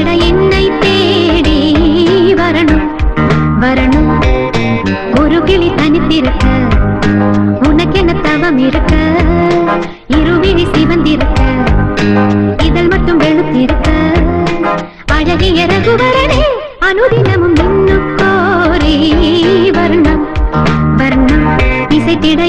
இசைத்திட என்னை தேடி வரணும் வரணும். ஒரு கிளி தனித்திருக்க உனக்கென தவம் இருக்க, இருவிழி சிவந்திருக்க இதழ் மட்டும் வெளுத்திருக்க, அழகிய ரகுவரனே அனுதினமும் இன்னும் கோரி வர்ணம் வர்ணம் இசைத்திட